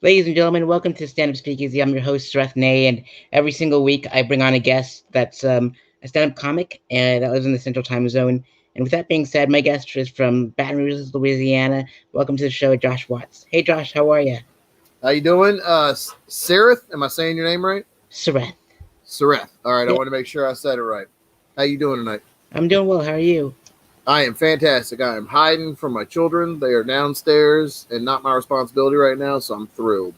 Ladies and gentlemen, welcome to Stand Up Speakeasy. I'm your host, Sreth Nay, and every single week I bring on a guest that's a stand up comic and that lives in the Central Time Zone. And with that being said, my guest is from Baton Rouge, Louisiana. Welcome to the show, Josh Watts. Hey, Josh, how are you? How you doing? Sareth, am I saying your name right? Sareth. Sareth. All right, I Yeah, want to make sure I said it right. How you doing tonight? I'm doing well. How are you? I am fantastic. I am hiding from my children. They are downstairs and not my responsibility right now, so I'm thrilled.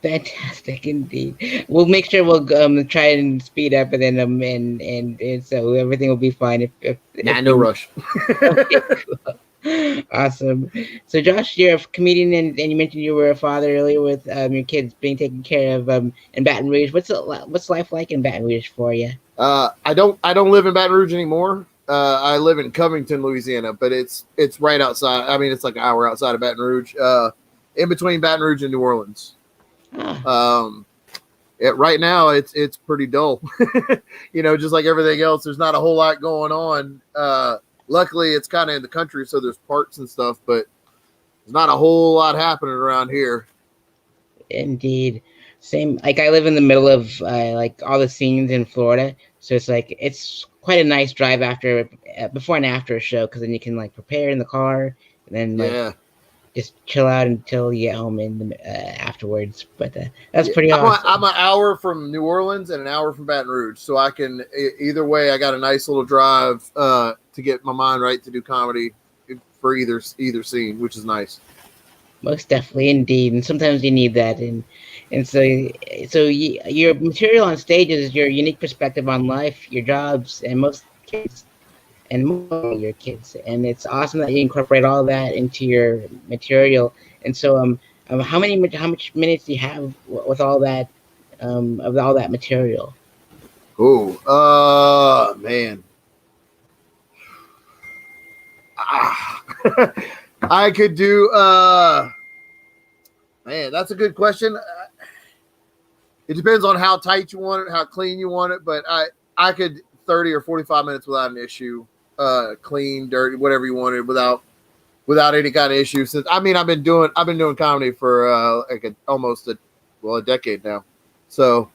Fantastic indeed. We'll make sure we'll try and speed up, and then and so everything will be fine. If Nah, no we rush. okay, cool. Awesome. So, Josh, you're a comedian, and you mentioned you were a father earlier with your kids being taken care of in Baton Rouge. What's life like in Baton Rouge for you? I don't live in Baton Rouge anymore. I live in Covington, Louisiana, but it's right outside. I mean, it's like an hour outside of Baton Rouge. In between Baton Rouge and New Orleans. Ah, Um, right now it's pretty dull. Just like everything else, there's not a whole lot going on. Luckily, it's kind of in the country, so there's parks and stuff, but there's not a whole lot happening around here. indeed. Same. Like I live in the middle of like all the scenes in Florida, so it's quite a nice drive after, before and after a show, because then you can like prepare in the car and then like Yeah, just chill out until you get home afterwards. But that's yeah. pretty I'm awesome. an hour from New Orleans and an hour from Baton Rouge, so I can either way. I got a nice little drive to get my mind right to do comedy for either scene, which is nice. Most definitely, indeed, and sometimes you need that, and your material on stage is your unique perspective on life, your jobs, and most kids, and mostly your kids, and it's awesome that you incorporate all that into your material. And how much minutes do you have with all that of all that material? Oh, man. Ah. I could do man, that's a good question. It depends on how tight you want it, how clean you want it, but I could 30 or 45 minutes without an issue. Clean, dirty, whatever you wanted without any kind of issue. Since I've been doing comedy for almost a decade now. So,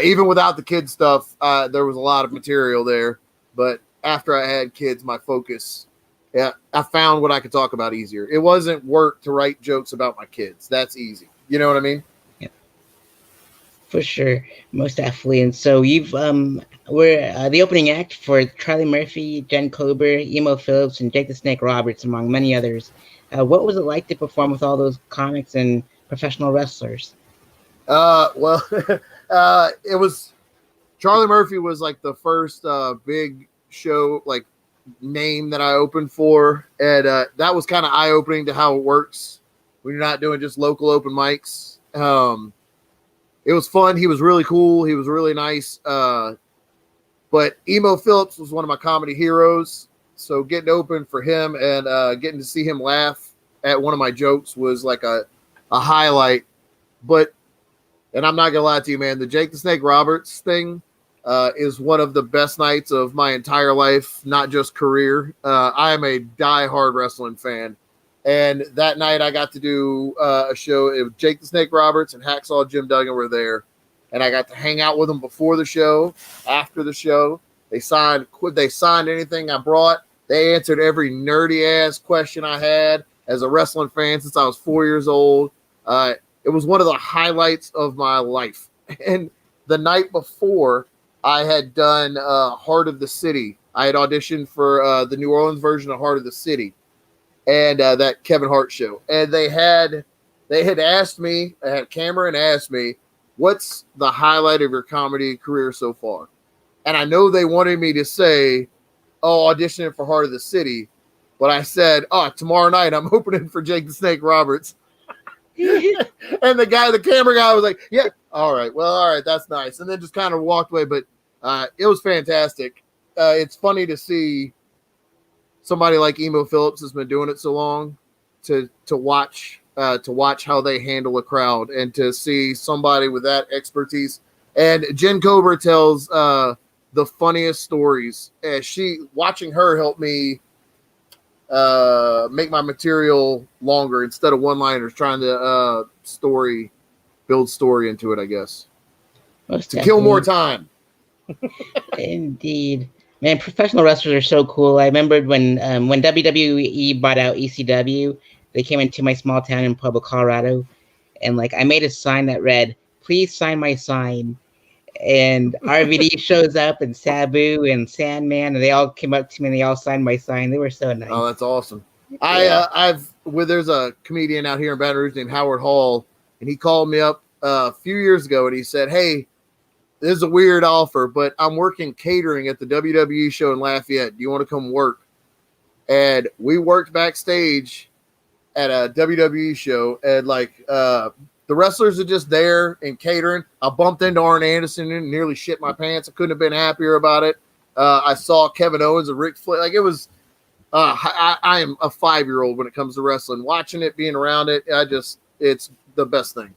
even without the kid stuff, there was a lot of material there, but after I had kids, my focus, yeah, I found what I could talk about easier. It wasn't work to write jokes about my kids. That's easy. You know what I mean? Yeah, for sure, most definitely. And so you've we're the opening act for Charlie Murphy, Jen Kober, Emo Phillips, and Jake the Snake Roberts, among many others. What was it like to perform with all those comics and professional wrestlers? Well, it was Charlie Murphy was like the first big show, like name that I opened for, and that was kind of eye opening to how it works when you're not doing just local open mics. It was fun. He was really cool. He was really nice. But Emo Phillips was one of my comedy heroes. So getting open for him and getting to see him laugh at one of my jokes was like a highlight. But, and I'm not going to lie to you, man, the Jake the Snake Roberts thing is one of the best nights of my entire life, not just career. I am a diehard wrestling fan. And that night I got to do a show. It was Jake the Snake Roberts and Hacksaw Jim Duggan were there. And I got to hang out with them before the show, after the show. They signed anything I brought. They answered every nerdy ass question I had as a wrestling fan since I was 4 years old. It was one of the highlights of my life. And the night before, I had done Heart of the City. I had auditioned for the New Orleans version of Heart of the City, and that Kevin Hart show. And they had asked me, I had Cameron asked me, what's the highlight of your comedy career so far? And I know they wanted me to say, oh, auditioning for Heart of the City. But I said, oh, tomorrow night I'm opening for Jake the Snake Roberts. And the camera guy was like, yeah, all right, that's nice. And then just kind of walked away. But it was fantastic. It's funny to see somebody like Emo Phillips has been doing it so long to watch how they handle a crowd and to see somebody with that expertise. And Jen Kober tells the funniest stories. Watching her helped me make my material longer instead of one-liners, trying to build story into it, I guess, Most to kill more definitely. time. Indeed. Man, professional wrestlers are so cool. I remembered when WWE bought out ECW, they came into my small town in Pueblo, Colorado, and like I made a sign that read, "Please sign my sign." And RVD shows up, and Sabu and Sandman, and they all came up to me and they all signed my sign. They were so Oh, nice. that's awesome. Yeah. There's a comedian out here in Baton Rouge named Howard Hall, and he called me up a few years ago and he said, "Hey, this is a weird offer, but I'm working catering at the WWE show in Lafayette. Do you want to come work?" And we worked backstage at a WWE show, and the wrestlers are just there and catering. I bumped into Arn Anderson and nearly shit my pants. I couldn't have been happier about it. I saw Kevin Owens and Ric Flair. Like, it was. I am a 5-year-old when it comes to wrestling. Watching it, being around it, it's the best thing.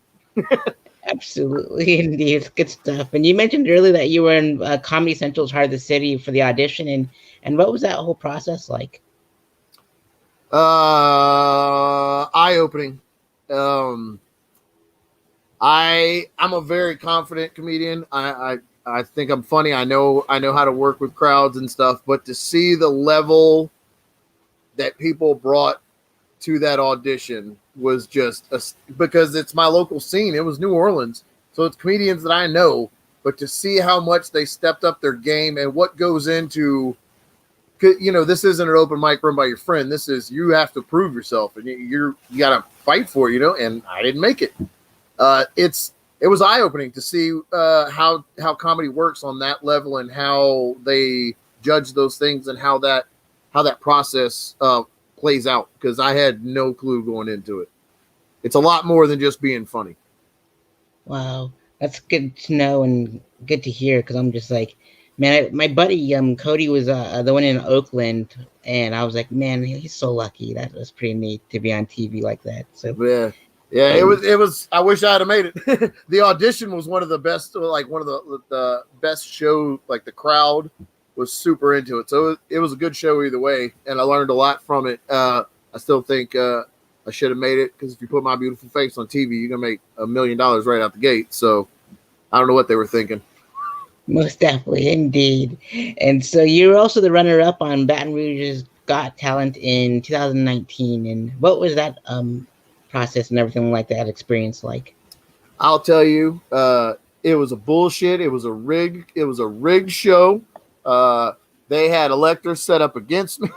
Absolutely, indeed. It's good stuff. And you mentioned earlier that you were in Comedy Central's Heart of the City for the audition, and what was that whole process like? Eye opening. Um, I'm a very confident comedian. I think I'm funny. I know how to work with crowds and stuff. But to see the level that people brought to that audition was because it's my local scene. It was New Orleans, so it's comedians that I know. But to see how much they stepped up their game and what goes into, this isn't an open mic run by your friend. This is, you have to prove yourself, and you got to fight for it. And I didn't make it. It was eye opening to see how comedy works on that level and how they judge those things and how that process plays out, because I had no clue going into it. It's a lot more than just being funny. Wow, that's good to know and good to hear because I'm just like, man, my buddy Cody was the one in Oakland, and I was like, man, he's so lucky. That was pretty neat to be on TV like that. So Yeah, it um, was. I wish I had made it. The audition was one of the best, like one of the best show. Like, the crowd was super into it, so it was a good show either way, and I learned a lot from it. I still think I should have made it, because if you put my beautiful face on TV, you're gonna make $1 million right out the gate. So I don't know what they were thinking. most definitely, indeed. And so you're also the runner-up on Baton Rouge's Got Talent in 2019. And what was that process and everything like that experience like? I'll tell you, it was a bullshit. It was a rigged show. They had electors set up against me.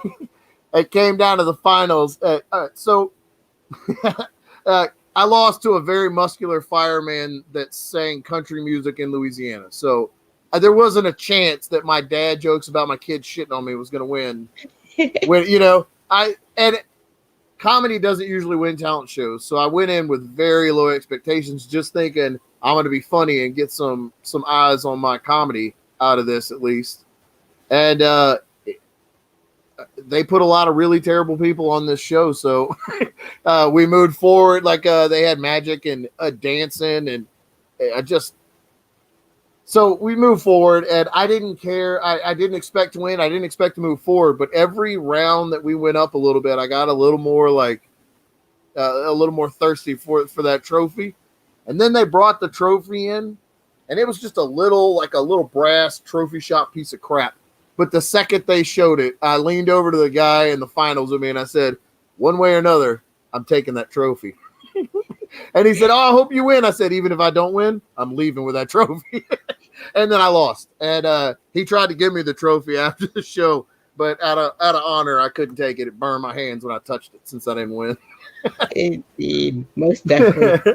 It came down to the finals. So I lost to a very muscular fireman that sang country music in Louisiana. So there wasn't a chance that my dad jokes about my kids shitting on me was going to win. And comedy doesn't usually win talent shows, so I went in with very low expectations, just thinking I'm going to be funny and get some eyes on my comedy out of this at least. And they put a lot of really terrible people on this show, so we moved forward. Like, they had magic and dancing, and so we moved forward, and I didn't care. I didn't expect to win. I didn't expect to move forward, but every round that we went up a little bit, I got a little more thirsty for that trophy. And then they brought the trophy in, and it was just a little brass trophy shop piece of crap. But the second they showed it, I leaned over to the guy in the finals with me, and I said, one way or another, I'm taking that trophy. And he said, "Oh, I hope you win." I said, "Even if I don't win, I'm leaving with that trophy." And then I lost. And he tried to give me the trophy after the show, but out of honor, I couldn't take it. It burned my hands when I touched it, since I didn't win. Indeed, most definitely.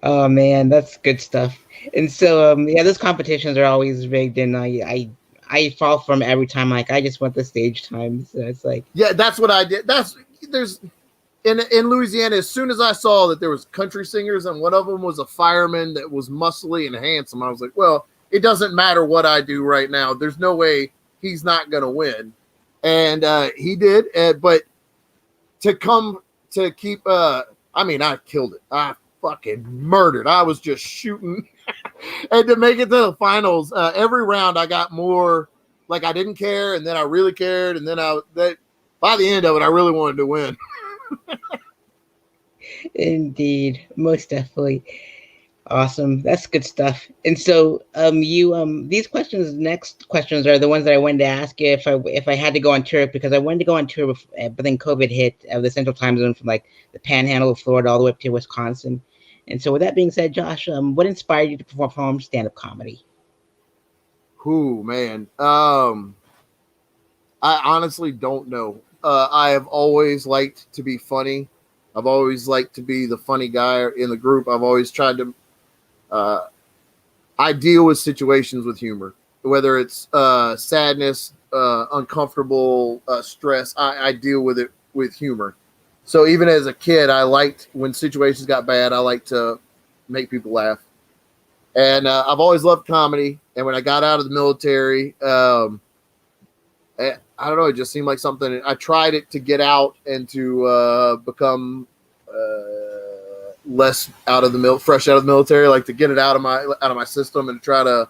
Oh man, that's good stuff. And so yeah, those competitions are always rigged, and I fall from every time. Like, I just want the stage time. So it's like, Yeah, that's what I did. There's in Louisiana, as soon as I saw that there was country singers and one of them was a fireman that was muscly and handsome, I was like, well, it doesn't matter what I do right now. There's no way he's not going to win. And he did. But to keep, I killed it. I fucking murdered. I was just shooting. And to make it to the finals, every round I got more, like, I didn't care, and then I really cared, and then by the end of it, I really wanted to win. Indeed, most definitely. Awesome. That's good stuff. And so, these questions, next questions, are the ones that I wanted to ask you if I had to go on tour, because I wanted to go on tour, but then COVID hit, the Central Time Zone, from like the Panhandle of Florida all the way up to Wisconsin. And so, with that being said, Josh, what inspired you to perform stand-up comedy? Who, man? I honestly don't know. I have always liked to be funny. I've always liked to be the funny guy in the group. I've always tried to. Uh, I deal with situations with humor, whether it's sadness, uncomfortable, stress. I deal with it with humor. So even as a kid, I liked when situations got bad. I liked to make people laugh, and I've always loved comedy. And when I got out of the military, I don't know. It just seemed like something. I tried it to get out and to become less fresh out of the military, like to get it out of my system and try to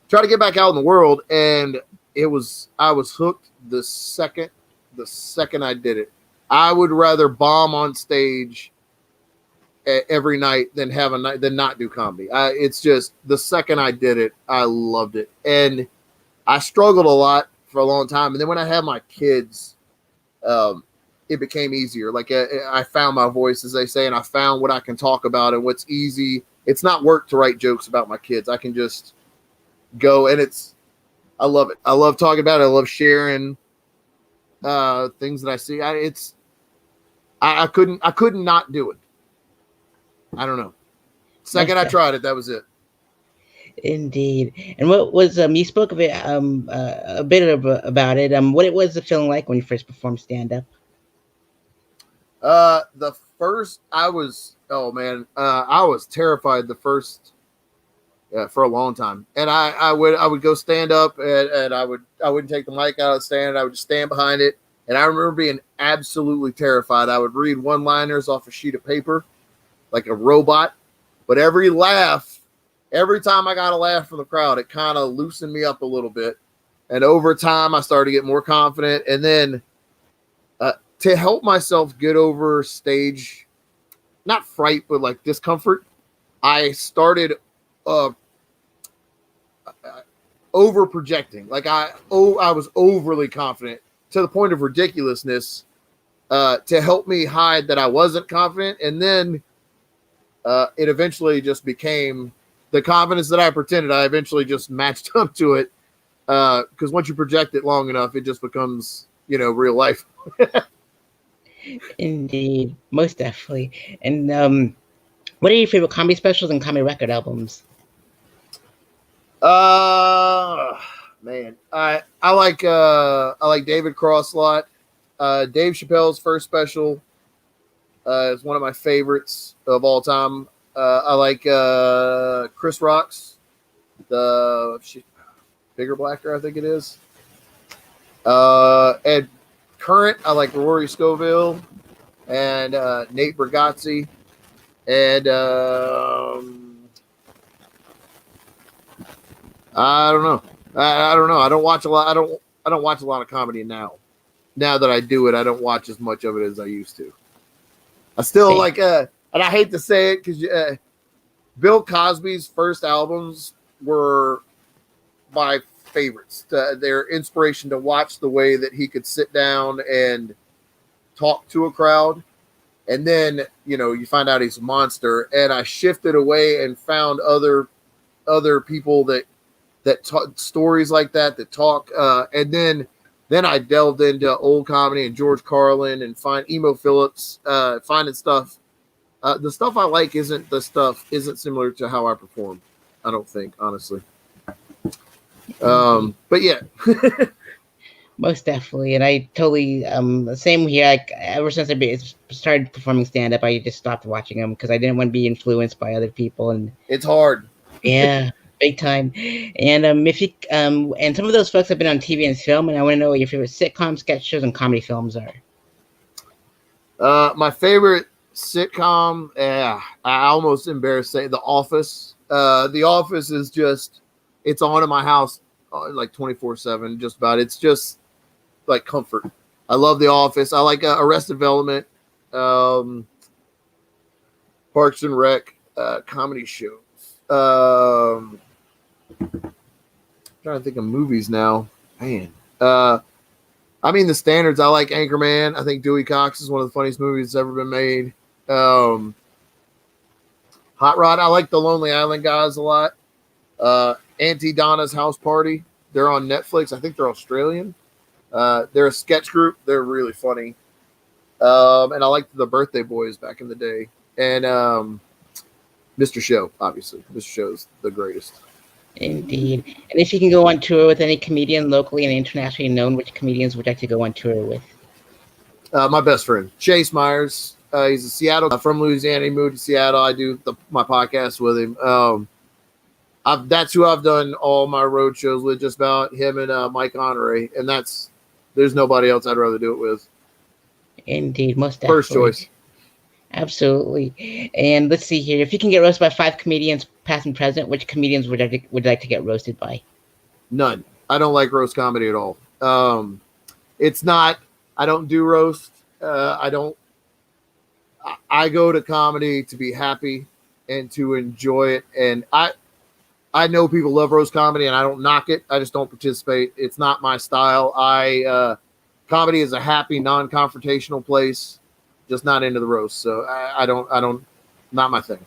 get back out in the world. And I was hooked the second I did it. I would rather bomb on stage every night than not do comedy. It's just the second I did it, I loved it, and I struggled a lot for a long time. And then when I had my kids, it became easier. Like I found my voice, as they say, and I found what I can talk about and what's easy. It's not work to write jokes about my kids. I can just go, and I love it. I love talking about it. I love sharing things that I see. I couldn't not do it. I don't know. Second I tried it, that was it. Indeed. And what was you spoke of it a bit about it. What it was the feeling like when you first performed stand up? The first I was I was terrified the first for a long time. And I would go stand up, and I wouldn't take the mic out of the stand. I would just stand behind it. And I remember being absolutely terrified. I would read one-liners off a sheet of paper like a robot, but every time I got a laugh from the crowd, it kind of loosened me up a little bit. And over time, I started to get more confident. And then to help myself get over stage, not fright, but like discomfort, I started over projecting. Like I was overly confident to the point of ridiculousness to help me hide that I wasn't confident. And then it eventually just became the confidence that I pretended. I eventually just matched up to it, because once you project it long enough, it just becomes, real life. Indeed, most definitely. And what are your favorite comedy specials and comedy record albums? Man, I like David Cross a lot. Dave Chappelle's first special is one of my favorites of all time. I like Chris Rock's, the Bigger Blacker, I think it is. And current, I like Rory Scovel and Nate Bargatze, and I don't know. I don't know. I don't watch a lot. I don't watch a lot of comedy now. Now that I do it, I don't watch as much of it as I used to. I still like, and I hate to say it because Bill Cosby's first albums were my favorites. Their inspiration to watch the way that he could sit down and talk to a crowd. And then, you find out he's a monster. And I shifted away and found other people that talk stories like that talk. And then I delved into old comedy and George Carlin and Emo Phillips, finding stuff. The stuff I like isn't similar to how I perform. I don't think, honestly. But yeah. Most definitely. And I totally, same here. Like, ever since I started performing stand up, I just stopped watching them because I didn't want to be influenced by other people. And it's hard. Yeah, big time. And if you and some of those folks have been on TV and film, and I want to know what your favorite sitcom, sketch shows, and comedy films are. My favorite sitcom, I almost embarrassed to say, The Office. The Office is just, it's on in my house like 24/7, just about. It's just like comfort. I love The Office. I like Arrested Development, um, Parks and Rec, comedy shows. Trying to think of movies now. Man. I mean, the standards. I like Anchorman. I think Dewey Cox is one of the funniest movies that's ever been made. Hot Rod. I like the Lonely Island guys a lot. Auntie Donna's House Party. They're on Netflix. I think they're Australian. They're a sketch group. They're really funny. And I liked the Birthday Boys back in the day. And Mr. Show, obviously. Mr. Show is the greatest. Indeed. And if you can go on tour with any comedian locally and internationally known, which comedians would you like to go on tour with? My best friend, Chase Myers. He's a Seattle from Louisiana. He moved to Seattle. I do my podcast with him. That's who I've done all my road shows with, just about him and Mike Honore. And there's nobody else I'd rather do it with. Indeed, most definitely. First choice. Absolutely. And let's see here. If you can get roasted by 5 comedians, past and present, which comedians would you like to get roasted by? None. I don't like roast comedy at all. It's not. I don't do roast. I go to comedy to be happy and to enjoy it. And I know people love roast comedy, and I don't knock it. I just don't participate. It's not my style. Comedy is a happy, non-confrontational place. Just not into the roast. So I don't, not my thing.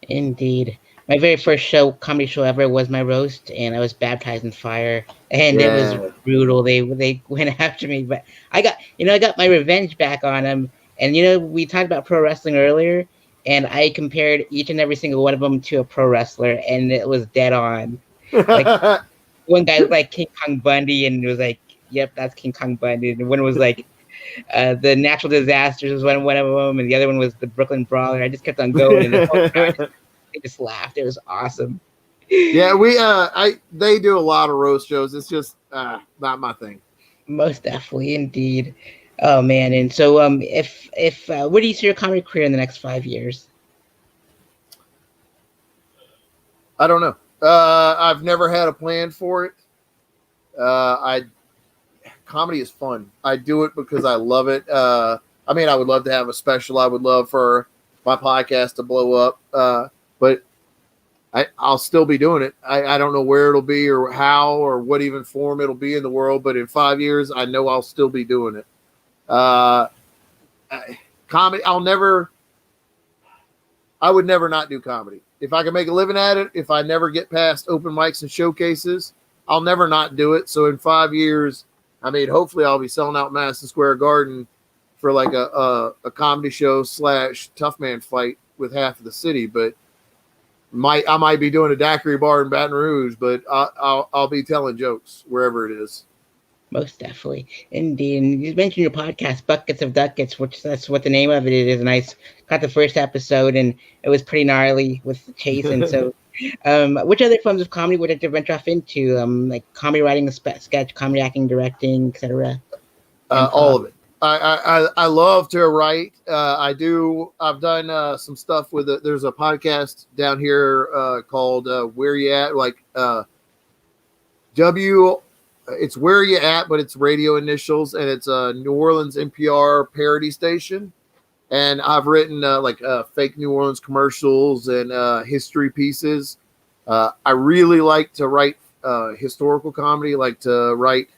Indeed. My very first comedy show ever was my roast, and I was baptized in fire, and Yeah. It was brutal. They went after me, but I got my revenge back on them. And we talked about pro wrestling earlier, and I compared each and every single one of them to a pro wrestler, and it was dead on. Like, one guy looked like King Kong Bundy, and it was like, yep, that's King Kong Bundy. And one was like, the Natural Disasters was one of them, and the other one was the Brooklyn Brawler. I just kept on going, and the whole crowd just laughed. It was awesome. Yeah, they do a lot of roast shows. It's just not my thing. Most definitely, indeed. Oh man, and so if where do you see your comedy career in the next 5 years? I don't know. I've never had a plan for it. Comedy is fun. I do it because I love it. I would love to have a special. I would love for my podcast to blow up. But I'll still be doing it. I don't know where it'll be or how or what even form it'll be in the world. But in 5 years, I know I'll still be doing it. Comedy. I would never not do comedy. If I can make a living at it, if I never get past open mics and showcases, I'll never not do it. So in 5 years, hopefully I'll be selling out Madison Square Garden for like a comedy show / tough man fight with half of the city. But I might be doing a daiquiri bar in Baton Rouge, but I'll be telling jokes wherever it is. Most definitely. Indeed. And you mentioned your podcast, Buckets of Ducats, which that's what the name of it is. And I caught the first episode, and it was pretty gnarly with Chase. And so which other forms of comedy would you like to venture off into? Like comedy writing, sketch, comedy acting, directing, etc.? All of it. I love to write. I've done some stuff with it. There's a podcast down here called Where You At? It's Where You At, but it's radio initials, and it's a New Orleans NPR parody station. And I've written fake New Orleans commercials and history pieces. I really like to write historical comedy, like to write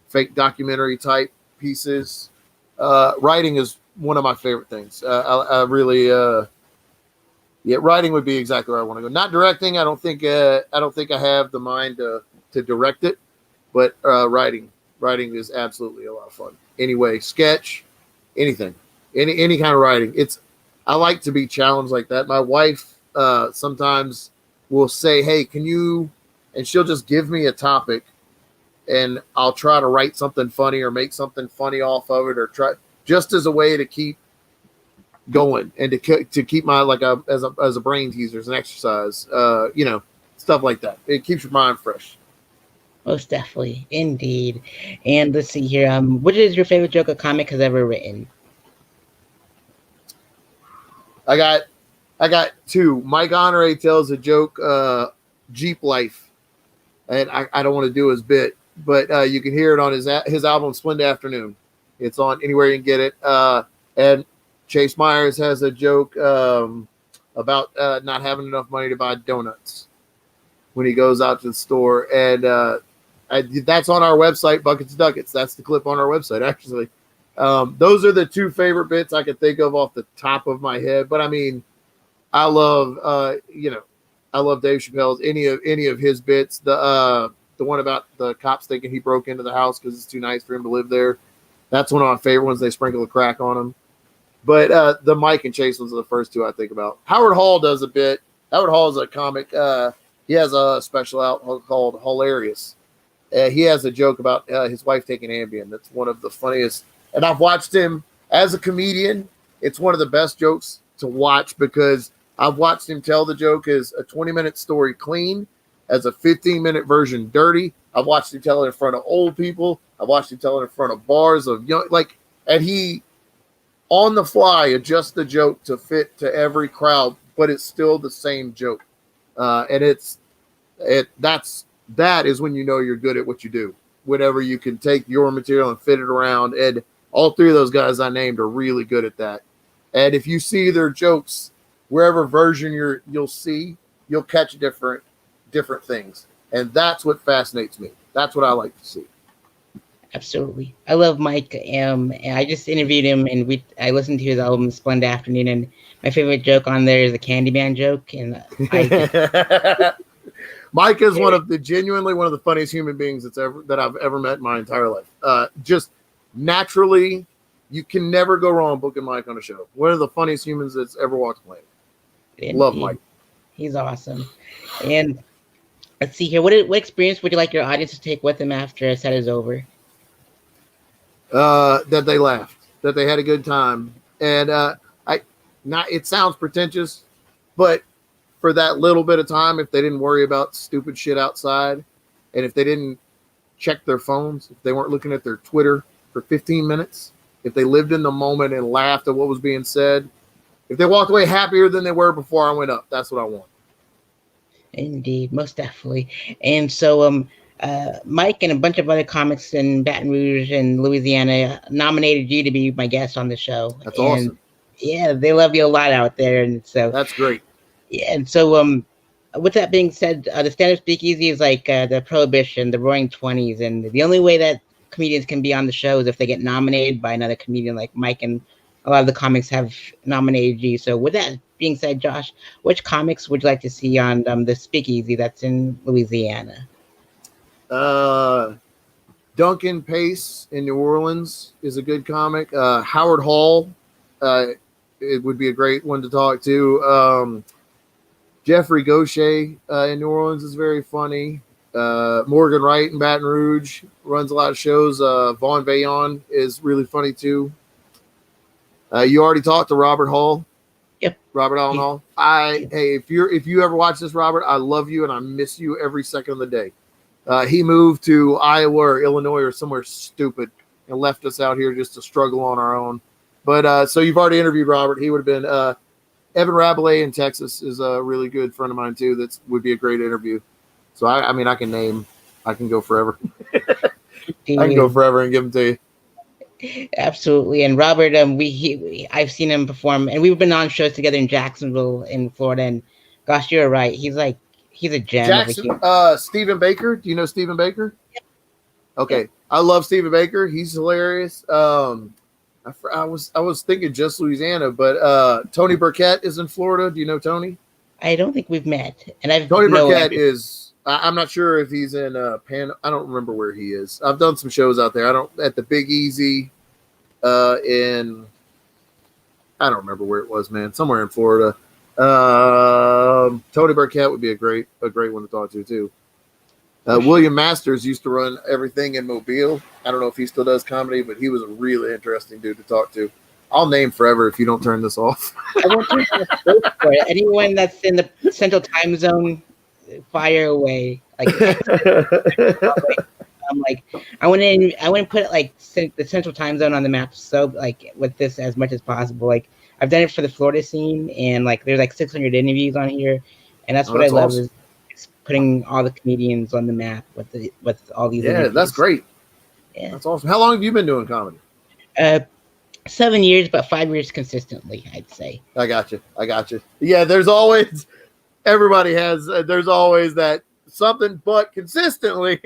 fake documentary type pieces. Writing is one of my favorite things. I really, writing would be exactly where I want to go. Not directing. I don't think I have the mind to direct it, but writing is absolutely a lot of fun. Anyway, sketch, anything, any kind of writing. I like to be challenged like that. My wife sometimes will say, "Hey, can you?" And she'll just give me a topic, and I'll try to write something funny or make something funny off of it, or try just as a way to keep going and to keep my as a brain teaser, as an exercise, stuff like that. It keeps your mind fresh. Most definitely, indeed. And let's see here. What is your favorite joke a comic has ever written? I got two. Mike Honore tells a joke, Jeep Life, and I don't want to do his bit, but you can hear it on his album Splendid Afternoon. It's on anywhere you can get it. And Chase Myers has a joke about not having enough money to buy donuts when he goes out to the store. And that's on our website, Buckets and Ducats. That's the clip on our website, actually. Those are the two favorite bits I can think of off the top of my head. But I mean, I love, I love Dave Chappelle's any of his bits. The one about the cops thinking he broke into the house because it's too nice for him to live there. That's one of my favorite ones. They sprinkle the crack on him. But the Mike and Chase ones are the first two I think about. Howard Hall does a bit. Howard Hall is a comic. He has a special out called Hilarious. He has a joke about his wife taking Ambien. That's one of the funniest. And I've watched him as a comedian. It's one of the best jokes to watch because I've watched him tell the joke as a 20-minute story clean, as a 15-minute version dirty. I've watched him tell it in front of old people. I've watched him tell it in front of bars of young, and he on the fly adjusts the joke to fit to every crowd, but it's still the same joke. And that is when you know you're good at what you do. Whenever you can take your material and fit it around, and all three of those guys I named are really good at that. And if you see their jokes, wherever version you'll see, you'll catch different things, and that's what fascinates me. That's what I like to see. Absolutely, I love Mike. And I just interviewed him, and I listened to his album Splendid Afternoon, and my favorite joke on there is the Candyman joke. And Mike is genuinely one of the funniest human beings that I've ever met in my entire life. Just naturally, you can never go wrong booking Mike on a show. One of the funniest humans that's ever walked the planet. Love Mike. He's awesome. And let's see here. What experience would you like your audience to take with them after a set is over? That they laughed, that they had a good time, and it sounds pretentious, but for that little bit of time, if they didn't worry about stupid shit outside, and if they didn't check their phones, if they weren't looking at their Twitter for 15 minutes, if they lived in the moment and laughed at what was being said, if they walked away happier than they were before I went up, that's what I want. Indeed, most definitely. And so, Mike and a bunch of other comics in Baton Rouge and Louisiana nominated you to be my guest on the show. That's awesome. Yeah, they love you a lot out there, and so that's great. Yeah, and so with that being said, the stand-up speakeasy is like the Prohibition, the Roaring '20s, and the only way that comedians can be on the show is if they get nominated by another comedian like Mike, and a lot of the comics have nominated you. So with that being said, Josh, which comics would you like to see on the Speakeasy that's in Louisiana? Duncan Pace in New Orleans is a good comic. Howard Hall, it would be a great one to talk to. Jeffrey Gaucher in New Orleans is very funny. Morgan Wright in Baton Rouge runs a lot of shows. Vaughn Vaillant is really funny too. You already talked to Robert Hall. Yep. Robert Allen Hall. Hey, if you ever watch this, Robert, I love you and I miss you every second of the day. He moved to Iowa or Illinois or somewhere stupid and left us out here just to struggle on our own. But so you've already interviewed Robert. He would have been Evan Rabelais in Texas is a really good friend of mine too. That would be a great interview. So I mean, I can go forever. I can go forever and give them to you. Absolutely. And Robert, I've seen him perform, and we've been on shows together in Jacksonville, in Florida. And gosh, you're right. He's a gem. Stephen Baker. Do you know Stephen Baker? Yeah. Okay, yeah. I love Stephen Baker. He's hilarious. I was thinking just Louisiana, but Tony Burkett is in Florida. Do you know Tony? I don't think we've met. And Tony Burkett is. I'm not sure if he's in Pan. I don't remember where he is. I've done some shows out there. at the Big Easy, in. I don't remember where it was, man. Somewhere in Florida. Tony Burkett would be a great one to talk to too. William Masters used to run everything in Mobile. I don't know if he still does comedy, but he was a really interesting dude to talk to. I'll name forever if you don't turn this off. I won't turn this off for it. Anyone that's in the Central Time Zone, fire away. Like I'm like, I want to put like the Central Time Zone on the map. So like with this as much as possible. Like I've done it for the Florida scene, and like there's like 600 interviews on here, and that's what I love awesome. is putting all the comedians on the map with all these. Yeah, interviews. That's great. Yeah, that's awesome. How long have you been doing comedy? Uh, 7 years, but 5 years consistently, I'd say. I got you. I got you. Yeah, there's always everybody has. There's always that something, but consistently.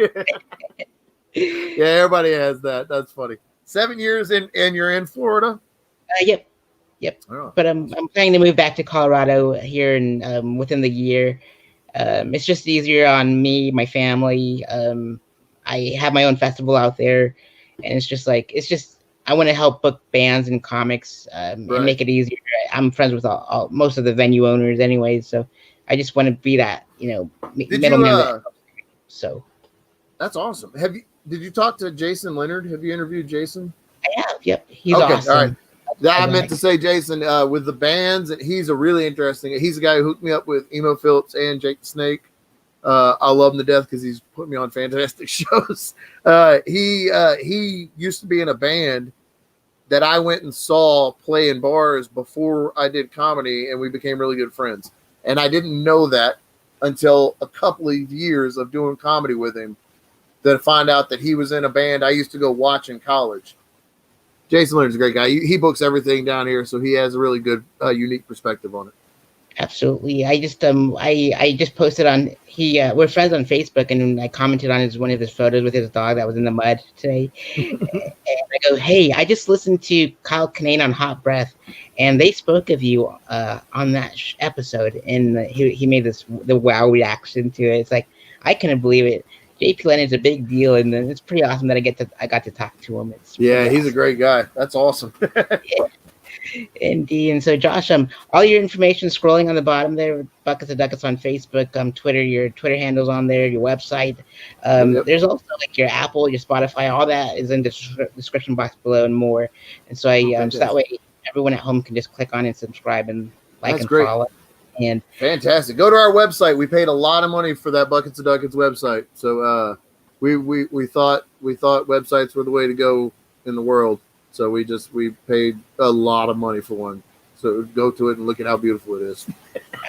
Yeah, everybody has that. That's funny. 7 years and you're in Florida. Yep, yep. Oh. But I'm planning to move back to Colorado here in within the year. It's just easier on me, my family. I have my own festival out there, and it's just I want to help book bands and comics and Right. make it easier. I'm friends with most of the venue owners, anyways, so I just want to be that Did you? middleman. So That's awesome. Did you talk to Jason Leonard? Have you interviewed Jason? I have. Yep, he's Okay. awesome. All right. I meant to say Jason with the bands, and he's a really interesting. He's the guy who hooked me up with Emo Phillips and Jake the Snake. I love him to death because he's put me on fantastic shows. He used to be in a band that I went and saw play in bars before I did comedy, and we became really good friends. And I didn't know that until a couple of years of doing comedy with him, that I find out that he was in a band I used to go watch in college. Jason Leonard's a great guy. He books everything down here, so he has a really good, unique perspective on it. Absolutely. I just posted on we're friends on Facebook, and I commented on one of his photos with his dog that was in the mud today. And I go, hey, I just listened to Kyle Kinane on Hot Breath, and they spoke of you on that episode, and he made the wow reaction to it. It's like I couldn't believe it. JP Leonard's a big deal, and it's pretty awesome that I got to talk to him. He's awesome. a great guy. That's awesome. Yeah. Indeed. And so, Josh, all your information scrolling on the bottom there, Buckets of Ducats on Facebook, Twitter, your Twitter handles on there, your website. Yep. There's also like your Apple, your Spotify, all that is in the description box below and more. And so so that way everyone at home can just click on and subscribe and like and follow. And fantastic. Go to our website. We paid a lot of money for that Buckets of Ducats website. So we thought websites were the way to go in the world. So we paid a lot of money for one. So go to it and look at how beautiful it is.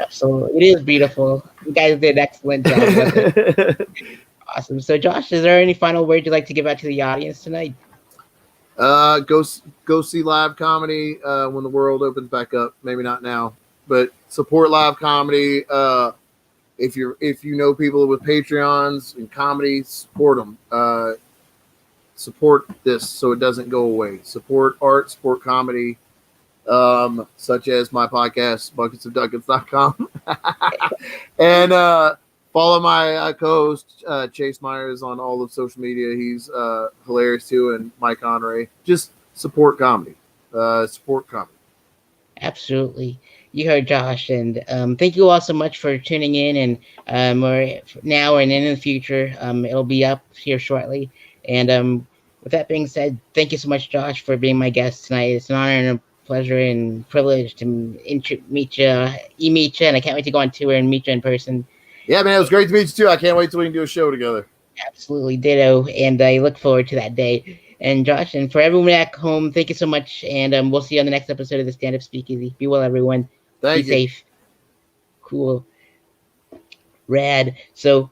Absolutely. It is beautiful. You guys did an excellent job with it. Awesome. So Josh, is there any final words you'd like to give out to the audience tonight? Go see live comedy when the world opens back up. Maybe not now, but support live comedy. If you know people with Patreons and comedy, support them. Support this so it doesn't go away. Support art, support comedy, such as my podcast, bucketsofducats.com. And follow my co-host, Chase Myers, on all of social media. He's hilarious too, and Mike Honore. Just support comedy. Support comedy. Absolutely. You heard Josh, and thank you all so much for tuning in, and or now and in the future. It'll be up here shortly. And with that being said, thank you so much, Josh, for being my guest tonight. It's an honor and a pleasure and privilege to meet you, and I can't wait to go on tour and meet you in person. Yeah, man, it was great to meet you too. I can't wait till we can do a show together. Absolutely, ditto, and I look forward to that day. And Josh, and for everyone at home, thank you so much, and we'll see you on the next episode of the Stand Up Speakeasy. Be well, everyone. Thank you. Be safe. Cool. Rad. So